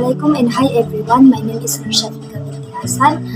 Assalamualaikum and hi everyone. My name is Nurshafika binti Hassan.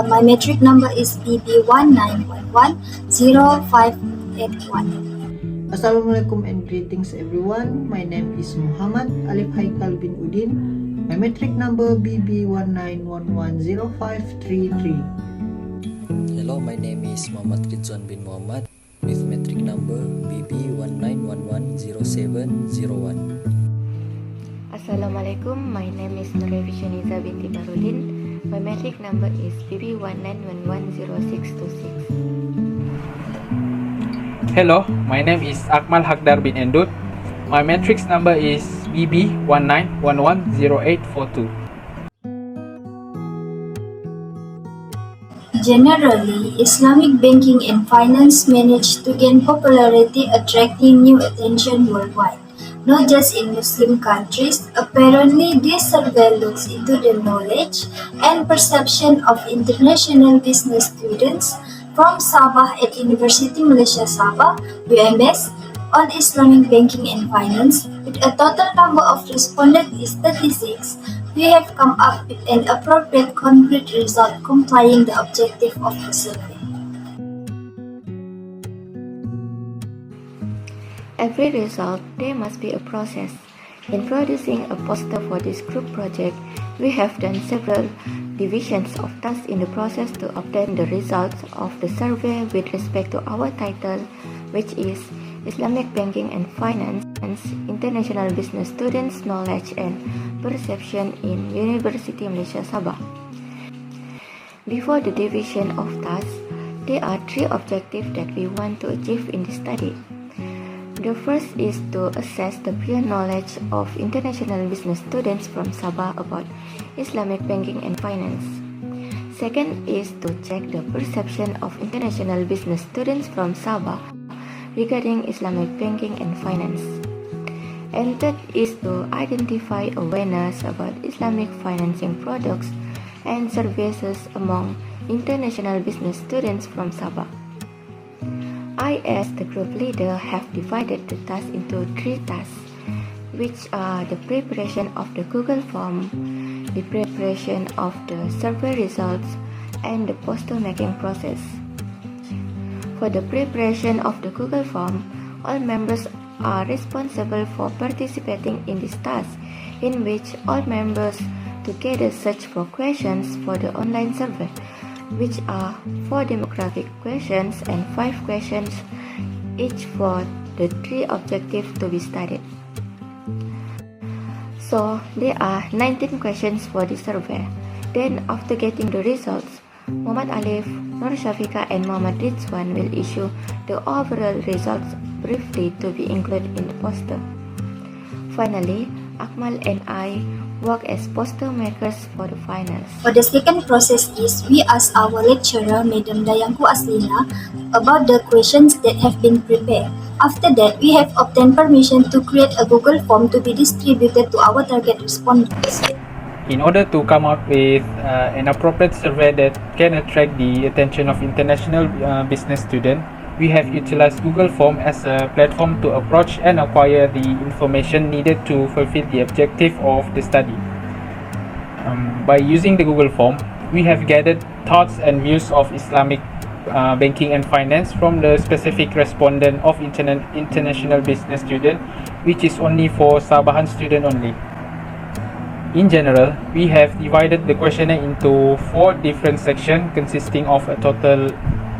My metric number is BB19110581. Assalamualaikum and greetings everyone. My name is Muhammad Alif Haikal bin Udin. My metric number BB19110533. Hello, my name is Muhammad Ridwan bin Muhammad with metric number BB19110701. Assalamualaikum, my name is Nurevishaniza binti Barudin. My metric number is BB19110626. Hello, my name is Akmal Hakdar bin Endut. My matrix number is BB19110842. Generally, Islamic banking and finance managed to gain popularity, attracting new attention worldwide, not just in Muslim countries. Apparently, this survey looks into the knowledge and perception of international business students from Sabah at University Malaysia Sabah, UMS, on Islamic banking and finance. With a total number of respondents is 36, we have come up with an appropriate concrete result complying the objective of the survey. Every result, there must be a process. In producing a poster for this group project, we have done several divisions of tasks in the process to obtain the results of the survey with respect to our title, which is Islamic Banking and Finance, International Business Students' Knowledge and Perception in University Malaysia Sabah. Before the division of tasks, there are three objectives that we want to achieve in this study. The first is to assess the prior knowledge of international business students from Sabah about Islamic banking and finance. Second is to check the perception of international business students from Sabah regarding Islamic banking and finance. And third is to identify awareness about Islamic financing products and services among international business students from Sabah. I, as the group leader, have divided the task into three tasks, which are the preparation of the Google form, the preparation of the survey results, and the poster making process. For the preparation of the Google form, all members are responsible for participating in this task, in which all members together search for questions for the online survey, which are 4 demographic questions and 5 questions each for the 3 objectives to be studied. So there are 19 questions for the survey. Then after getting the results, Muhammad Alif, Nur Shafika and Muhammad Rizwan will issue the overall results briefly to be included in the poster. Finally, Akmal and I work as poster makers for the finals. For the second process is we ask our lecturer, Madam Dayangku Aslina, about the questions that have been prepared. After that, we have obtained permission to create a Google form to be distributed to our target respondents. In order to come up with an appropriate survey that can attract the attention of international business students, we have utilized Google Form as a platform to approach and acquire the information needed to fulfill the objective of the study. By using the Google Form, we have gathered thoughts and views of Islamic banking and finance from the specific respondent of international business student, which is only for Sabahan student only. In general, we have divided the questionnaire into 4 different sections consisting of a total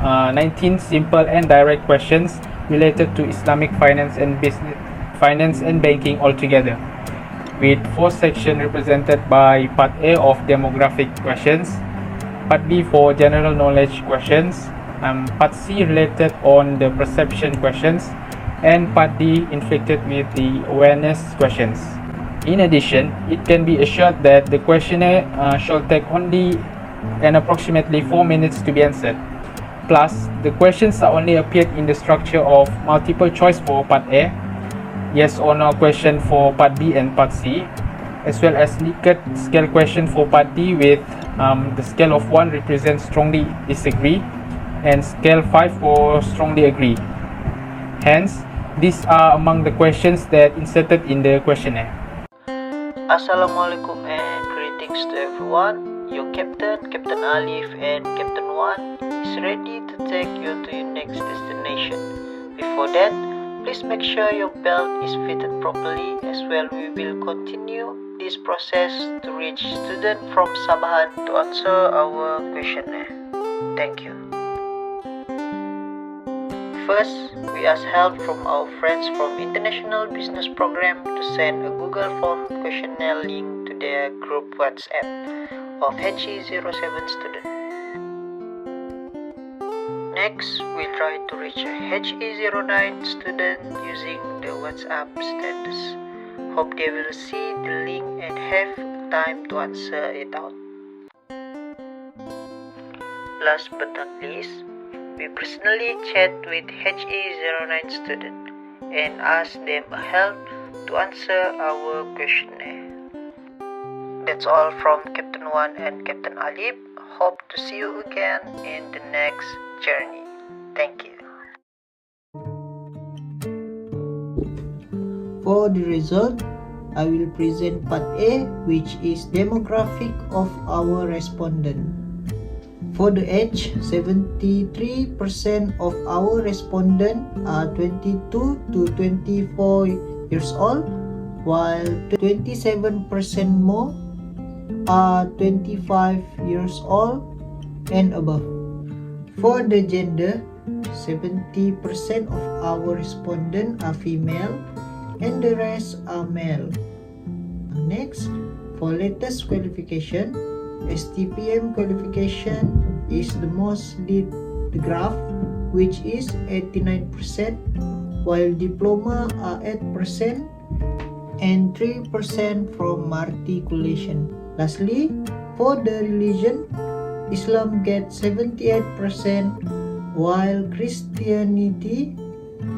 19 simple and direct questions related to Islamic finance and banking altogether, with 4 sections represented by Part A of demographic questions, Part B for general knowledge questions, Part C related on the perception questions, and Part D inflicted with the awareness questions. In addition, it can be assured that the questionnaire shall take only approximately 4 minutes to be answered. Plus, the questions are only appeared in the structure of multiple choice for Part A, yes or no question for Part B and Part C, as well as Likert scale question for Part D with the scale of 1 represents strongly disagree and scale 5 for strongly agree. Hence, these are among the questions that inserted in the questionnaire. Assalamualaikum and greetings to everyone. Your Captain Alif and Captain Wan is ready to take you to your next destination. Before that, please make sure your belt is fitted properly, as well we will continue this process to reach student from Sabahan to answer our questionnaire. Thank you. First, we ask help from our friends from International Business Program to send a Google Form questionnaire link to their group WhatsApp of HE07 student. Next, we try to reach a HE09 student using the WhatsApp status. Hope they will see the link and have time to answer it out. Last but not least, we personally chat with HE09 student and ask them help to answer our questionnaire. That's all from Captain Wan and Captain Alip. Hope to see you again in the next journey. Thank you. For the result, I will present part A, which is demographic of our respondent. For the age, 73% of our respondents are 22 to 24 years old, while 27% more are 25 years old and above. For the gender, 70% of our respondents are female and the rest are male. Next, for latest qualification, STPM qualification is the most lead the graph, which is 89%, while diploma are 8% and 3% from matriculation. Lastly, for the religion, Islam gets 78%, while Christianity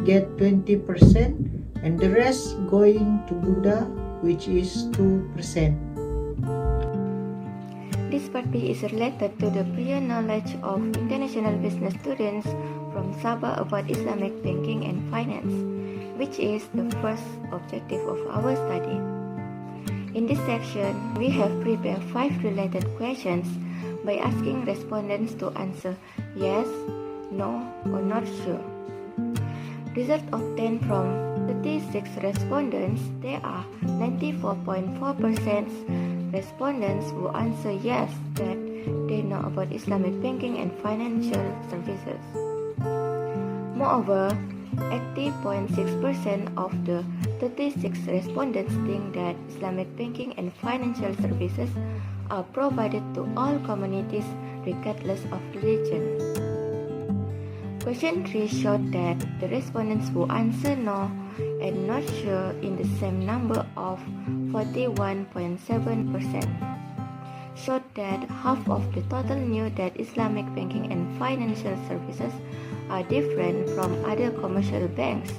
get 20%, and the rest going to Buddha, which is 2%. This part B is related to the prior knowledge of international business students from Sabah about Islamic banking and finance, which is the first objective of our study. In this section, we have prepared 5 related questions by asking respondents to answer yes, no, or not sure. Result obtained from 36 respondents, there are 94.4% respondents who answer yes that they know about Islamic banking and financial services. Moreover, 80.6% of the 36 respondents think that Islamic banking and financial services are provided to all communities regardless of religion. Question 3 showed that the respondents who answer no and not sure in the same number of 41.7% showed that half of the total knew that Islamic banking and financial services are different from other commercial banks,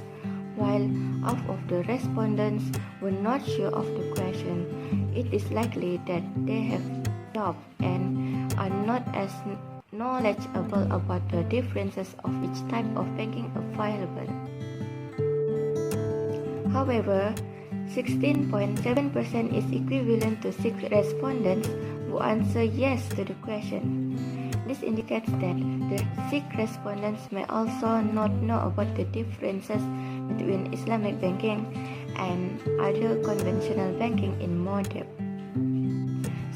while half of the respondents were not sure of the question. It is likely that they have jobs and are not as knowledgeable about the differences of each type of banking available. However, 16.7% is equivalent to 6 respondents who answer yes to the question. This indicates that the 6 respondents may also not know about the differences between Islamic banking and other conventional banking in more depth.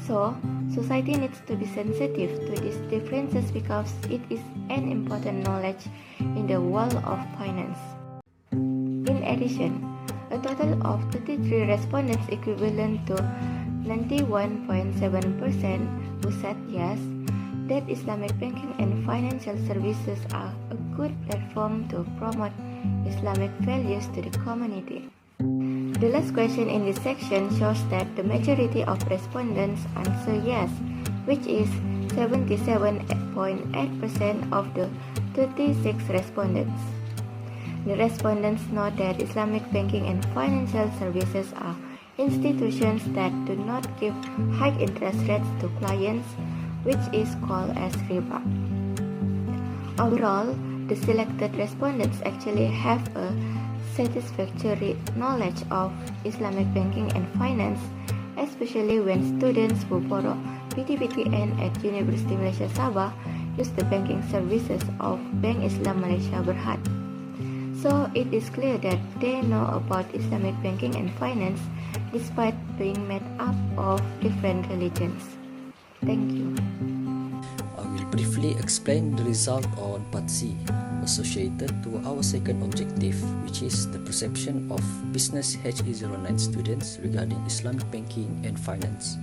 So, society needs to be sensitive to these differences because it is an important knowledge in the world of finance. In addition, a total of 33 respondents equivalent to 91.7% who said yes, that Islamic banking and financial services are a good platform to promote Islamic values to the community. The last question in this section shows that the majority of respondents answer yes, which is 77.8% of the 36 respondents. The respondents know that Islamic banking and financial services are institutions that do not give high interest rates to clients, which is called as riba. Overall, the selected respondents actually have a satisfactory knowledge of Islamic banking and finance especially when students who borrow PTPTN at University Malaysia Sabah use the banking services of Bank Islam Malaysia Berhad. So it is clear that they know about Islamic banking and finance despite being made up of different religions. Thank you. I will briefly explain the result on Part C, associated to our second objective, which is the perception of business HE09 students regarding Islamic banking and finance.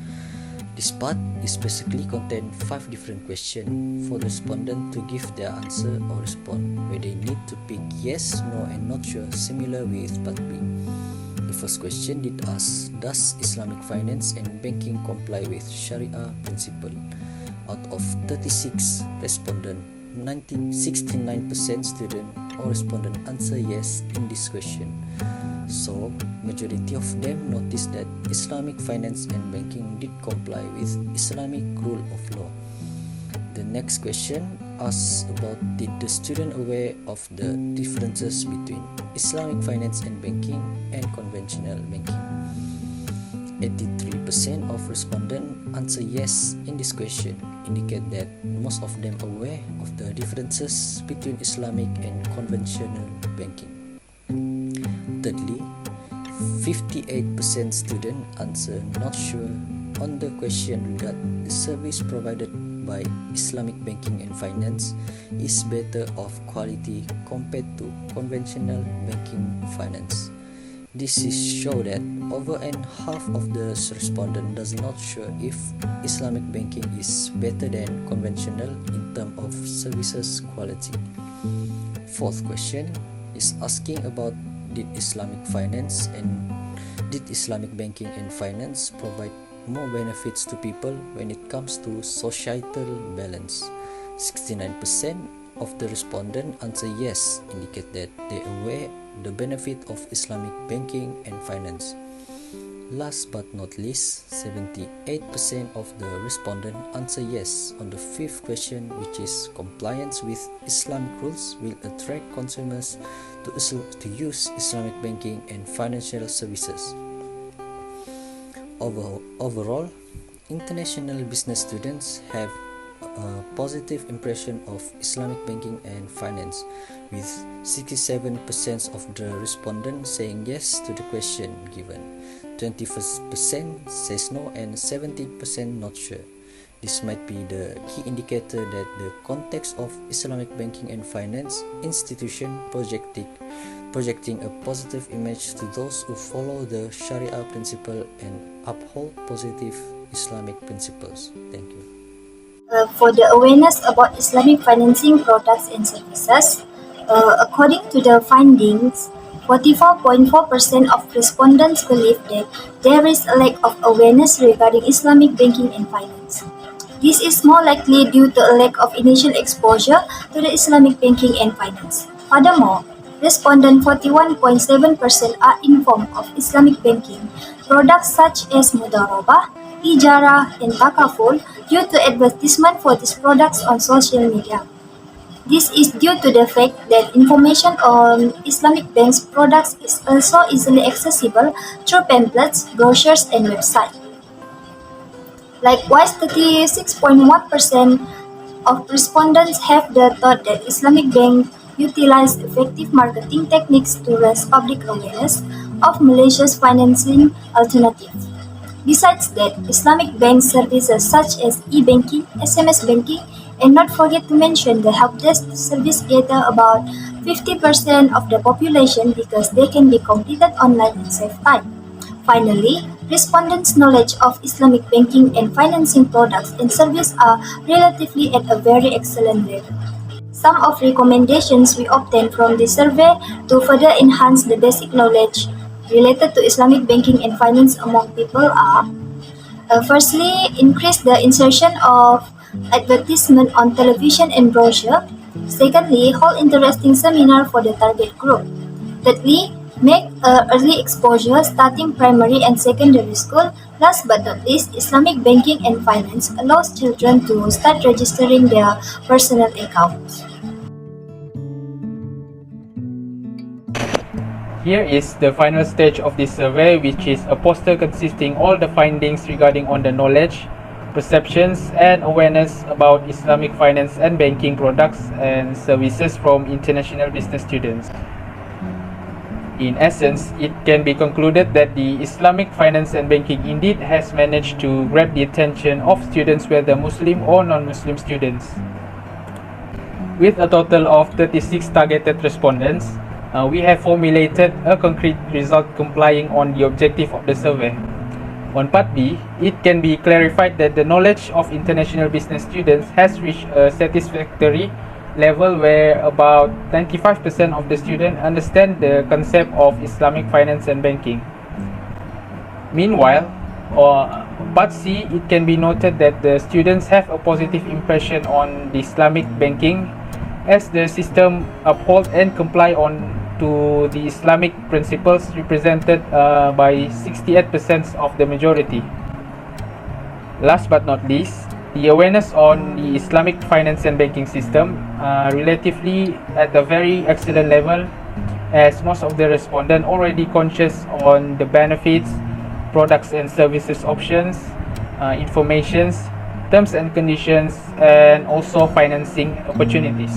This part is basically contain 5 different questions for the respondent to give their answer or respond, where they need to pick yes, no, and not sure, similar with Part B. The first question did ask, does Islamic finance and banking comply with Sharia principle? Out of 36 respondents, 69% student or respondent answer yes in this question. So, majority of them noticed that Islamic finance and banking did comply with Islamic rule of law. The next question asks about, did the student aware of the differences between Islamic finance and banking and conventional banking? 83% of respondents answer yes in this question, indicate that most of them aware of the differences between Islamic and conventional banking. Thirdly, 58% students answer not sure on the question regarding the service provided by Islamic banking and finance is better of quality compared to conventional banking finance. This is show that over and half of the respondent does not sure if Islamic banking is better than conventional in terms of services quality. Fourth question is asking about, did Islamic banking and finance provide more benefits to people when it comes to societal balance? 69% of the respondents answer yes, indicate that they aware the benefit of Islamic banking and finance. Last but not least, 78% of the respondents answer yes on the fifth question, which is compliance with Islamic rules will attract consumers to use Islamic banking and financial services. Overall, international business students have a positive impression of Islamic banking and finance, with 67% of the respondents saying yes to the question given, 20% says no, and 70% not sure. This might be the key indicator that the context of Islamic banking and finance institution projecting a positive image to those who follow the Sharia principle and uphold positive Islamic principles. Thank you. For the awareness about Islamic financing products and services, according to the findings, 44.4% of respondents believe that there is a lack of awareness regarding Islamic banking and finance. This is more likely due to a lack of initial exposure to the Islamic banking and finance. Furthermore, respondent 41.7% are informed of Islamic banking products such as Mudarabah, Ijarah, and Takaful due to advertisement for these products on social media. This is due to the fact that information on Islamic banks products is also easily accessible through pamphlets, brochures, and websites. Likewise, 36.1% of respondents have the thought that Islamic banks utilize effective marketing techniques to raise public awareness of Malaysia's financing alternatives. Besides that, Islamic bank services such as e-banking, SMS banking, and not forget to mention the help desk service gather about 50% of the population because they can be completed online and save time. Finally, respondents' knowledge of Islamic banking and financing products and services are relatively at a very excellent level. Some of recommendations we obtained from this survey to further enhance the basic knowledge related to Islamic banking and finance among people are: firstly, increase the insertion of advertisement on television and brochure. Secondly, hold interesting seminar for the target group. Thirdly, make early exposure starting primary and secondary school. Last but not least, Islamic banking and finance allows children to start registering their personal accounts. Here is the final stage of this survey, which is a poster consisting all the findings regarding on the knowledge, perceptions and awareness about Islamic finance and banking products and services from international business students. In essence, it can be concluded that the Islamic finance and banking indeed has managed to grab the attention of students, whether Muslim or non-Muslim students. With a total of 36 targeted respondents, we have formulated a concrete result complying on the objective of the survey. On part B, it can be clarified that the knowledge of international business students has reached a satisfactory level where about 95% of the students understand the concept of Islamic finance and banking. Meanwhile, on part C, it can be noted that the students have a positive impression on the Islamic banking as the system uphold and comply on to the Islamic principles represented by 68% of the majority. Last but not least, the awareness on the Islamic finance and banking system relatively at a very excellent level, as most of the respondents already conscious on the benefits, products and services options, informations, terms and conditions, and also financing opportunities.